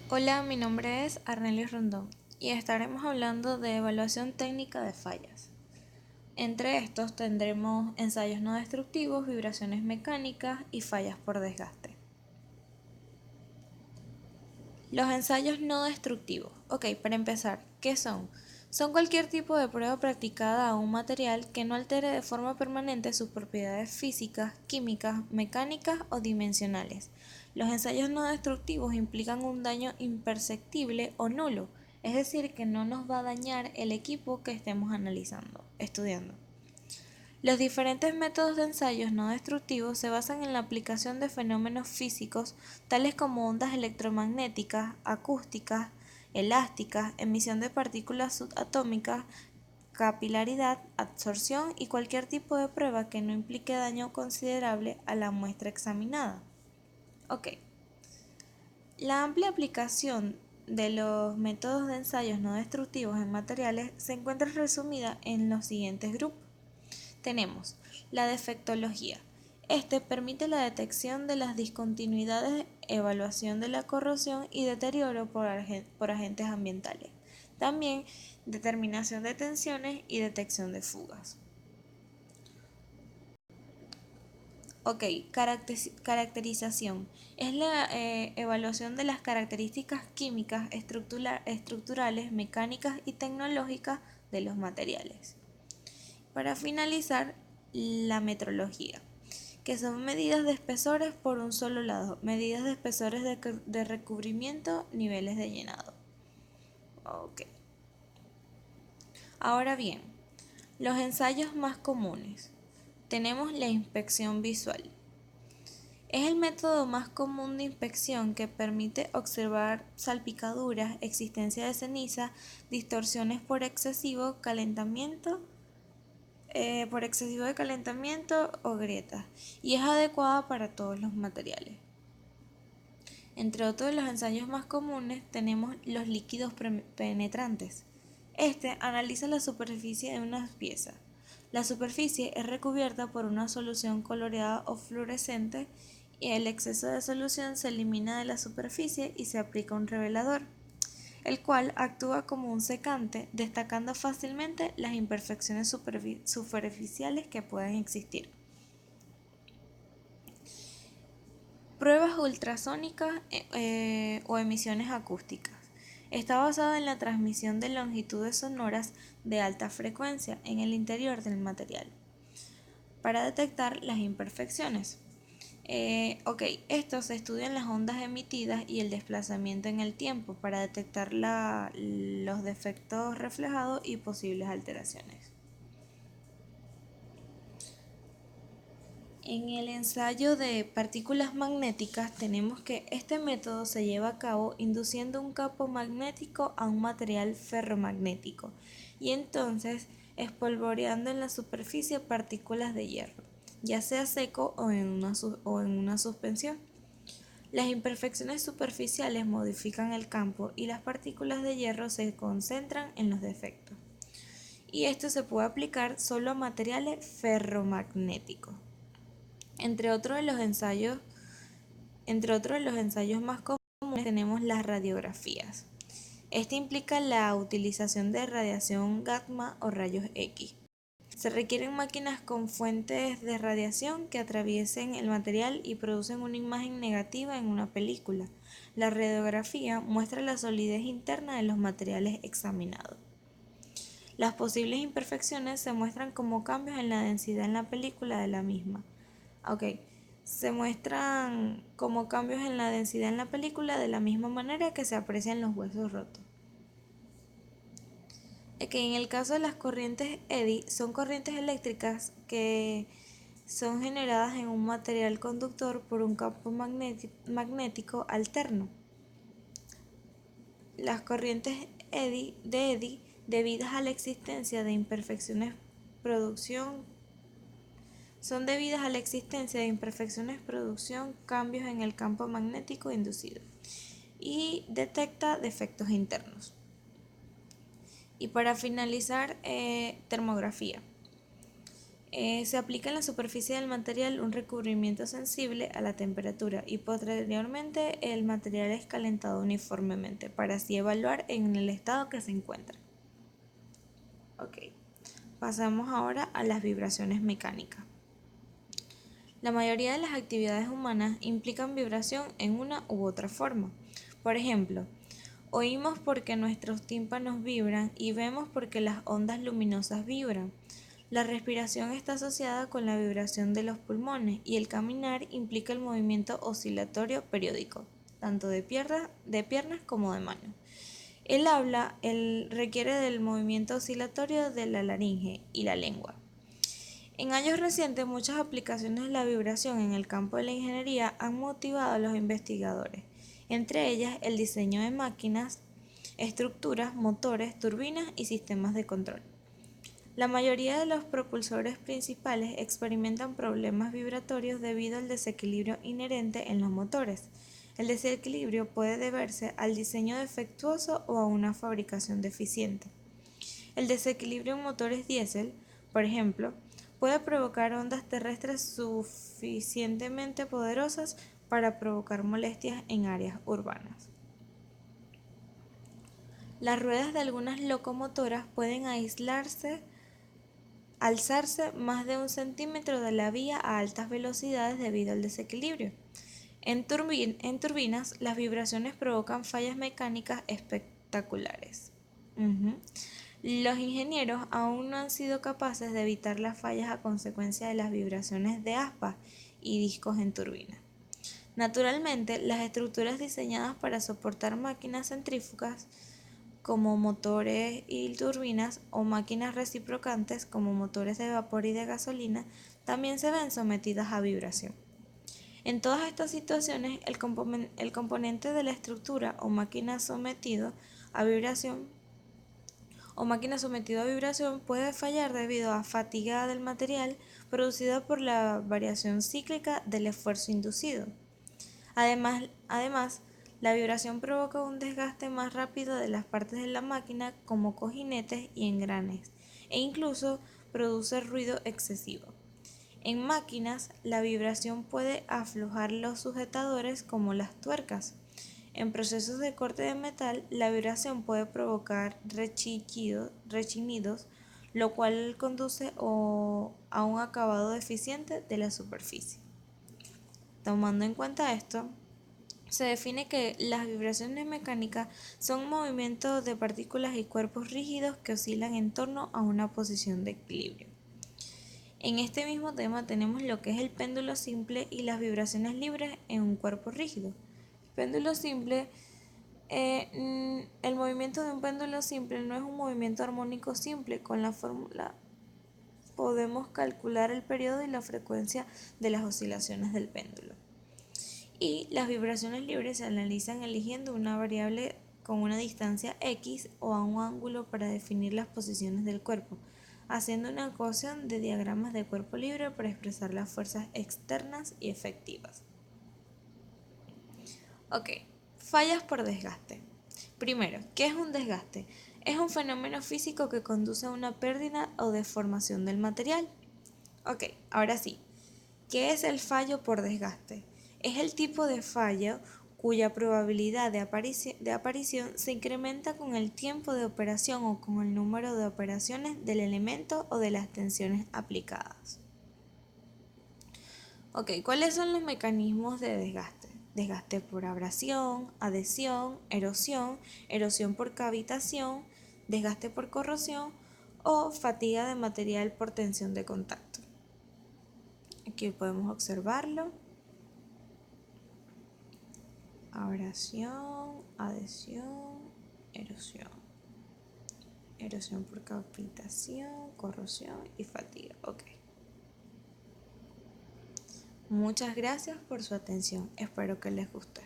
Hola, mi nombre es Arnelis Rondón y estaremos hablando de evaluación técnica de fallas. Entre estos tendremos ensayos no destructivos, vibraciones mecánicas y fallas por desgaste. Los ensayos no destructivos. Ok, para empezar, ¿qué son? Son cualquier tipo de prueba practicada a un material que no altere de forma permanente sus propiedades físicas, químicas, mecánicas o dimensionales. Los ensayos no destructivos implican un daño imperceptible o nulo, es decir, que no nos va a dañar el equipo que estemos estudiando. Los diferentes métodos de ensayos no destructivos se basan en la aplicación de fenómenos físicos tales como ondas electromagnéticas, acústicas, elásticas, emisión de partículas subatómicas, capilaridad, absorción y cualquier tipo de prueba que no implique daño considerable a la muestra examinada. Ok, la amplia aplicación de los métodos de ensayos no destructivos en materiales se encuentra resumida en los siguientes grupos. Tenemos la defectología. Este permite la detección de las discontinuidades, evaluación de la corrosión y deterioro por agentes ambientales. También determinación de tensiones y detección de fugas. Ok, caracterización. Es la evaluación de las características químicas, estructurales, mecánicas y tecnológicas de los materiales. Para finalizar, la metrología, que son medidas de espesores por un solo lado, medidas de espesores de recubrimiento, niveles de llenado. Ok. Ahora bien, los ensayos más comunes. Tenemos la inspección visual. Es el método más común de inspección que permite observar salpicaduras, existencia de ceniza, distorsiones por excesivo de calentamiento o grietas, y es adecuada para todos los materiales. Entre otros de los ensayos más comunes tenemos los líquidos penetrantes. Este analiza la superficie de una pieza. La superficie es recubierta por una solución coloreada o fluorescente y el exceso de solución se elimina de la superficie y se aplica un revelador, el cual actúa como un secante, destacando fácilmente las imperfecciones superficiales que pueden existir. Pruebas ultrasónicas o emisiones acústicas. Está basada en la transmisión de longitudes sonoras de alta frecuencia en el interior del material para detectar las imperfecciones. Estos estudian las ondas emitidas y el desplazamiento en el tiempo para detectar los defectos reflejados y posibles alteraciones. En el ensayo de partículas magnéticas tenemos que este método se lleva a cabo induciendo un campo magnético a un material ferromagnético y entonces espolvoreando en la superficie partículas de hierro, ya sea seco o en una suspensión. Las imperfecciones superficiales modifican el campo y las partículas de hierro se concentran en los defectos. Y esto se puede aplicar solo a materiales ferromagnéticos. Entre otros de los ensayos, más comunes tenemos las radiografías. Este implica la utilización de radiación gamma o rayos X. Se requieren máquinas con fuentes de radiación que atraviesen el material y producen una imagen negativa en una película. La radiografía muestra la solidez interna de los materiales examinados. Las posibles imperfecciones se muestran como cambios en la densidad en la película de la misma. Ok, se muestran como cambios en la densidad en la película de la misma manera que se aprecian los huesos rotos. Que en el caso de las corrientes eddy son corrientes eléctricas que son generadas en un material conductor por un campo magnético alterno. Las corrientes eddy debidas a la existencia de imperfecciones producción son debidas a la existencia de imperfecciones producción cambios en el campo magnético inducido y detecta defectos internos. Y para finalizar, termografía. Se aplica en la superficie del material un recubrimiento sensible a la temperatura y posteriormente el material es calentado uniformemente para así evaluar en el estado que se encuentra. Ok, pasamos ahora a las vibraciones mecánicas. La mayoría de las actividades humanas implican vibración en una u otra forma. Por ejemplo, oímos porque nuestros tímpanos vibran y vemos porque las ondas luminosas vibran. La respiración está asociada con la vibración de los pulmones y el caminar implica el movimiento oscilatorio periódico, tanto de piernas como de manos. El habla requiere del movimiento oscilatorio de la laringe y la lengua. En años recientes, muchas aplicaciones de la vibración en el campo de la ingeniería han motivado a los investigadores, entre ellas el diseño de máquinas, estructuras, motores, turbinas y sistemas de control. La mayoría de los propulsores principales experimentan problemas vibratorios debido al desequilibrio inherente en los motores. El desequilibrio puede deberse al diseño defectuoso o a una fabricación deficiente. El desequilibrio en motores diésel, por ejemplo, puede provocar ondas terrestres suficientemente poderosas para provocar molestias en áreas urbanas. Las ruedas de algunas locomotoras pueden alzarse más de 1 centímetro de la vía a altas velocidades debido al desequilibrio. En turbinas, las vibraciones provocan fallas mecánicas espectaculares. Los ingenieros aún no han sido capaces de evitar las fallas a consecuencia de las vibraciones de aspas y discos en turbinas. Naturalmente, las estructuras diseñadas para soportar máquinas centrífugas como motores y turbinas o máquinas reciprocantes como motores de vapor y de gasolina también se ven sometidas a vibración. En todas estas situaciones, el componente de la estructura o máquina sometido a vibración puede fallar debido a fatiga del material producida por la variación cíclica del esfuerzo inducido. Además, la vibración provoca un desgaste más rápido de las partes de la máquina como cojinetes y engranes, e incluso produce ruido excesivo. En máquinas, la vibración puede aflojar los sujetadores como las tuercas. En procesos de corte de metal, la vibración puede provocar rechinidos, lo cual conduce a un acabado deficiente de la superficie. Tomando en cuenta esto, se define que las vibraciones mecánicas son movimientos de partículas y cuerpos rígidos que oscilan en torno a una posición de equilibrio. En este mismo tema tenemos lo que es el péndulo simple y las vibraciones libres en un cuerpo rígido. El péndulo simple, el movimiento de un péndulo simple no es un movimiento armónico simple. Con la fórmula podemos calcular el periodo y la frecuencia de las oscilaciones del péndulo. Y las vibraciones libres se analizan eligiendo una variable con una distancia x o a un ángulo para definir las posiciones del cuerpo, haciendo una ecuación de diagramas de cuerpo libre para expresar las fuerzas externas y efectivas. Ok, fallas por desgaste. Primero, ¿qué es un desgaste? Es un fenómeno físico que conduce a una pérdida o deformación del material. Ok, ahora sí, ¿qué es el fallo por desgaste? Es el tipo de fallo cuya probabilidad de aparición se incrementa con el tiempo de operación o con el número de operaciones del elemento o de las tensiones aplicadas. Ok, ¿cuáles son los mecanismos de desgaste? Desgaste por abrasión, adhesión, erosión por cavitación, desgaste por corrosión o fatiga de material por tensión de contacto. Aquí podemos observarlo. Abrasión, adhesión, erosión. Erosión por cavitación, corrosión y fatiga. Ok. Muchas gracias por su atención. Espero que les guste.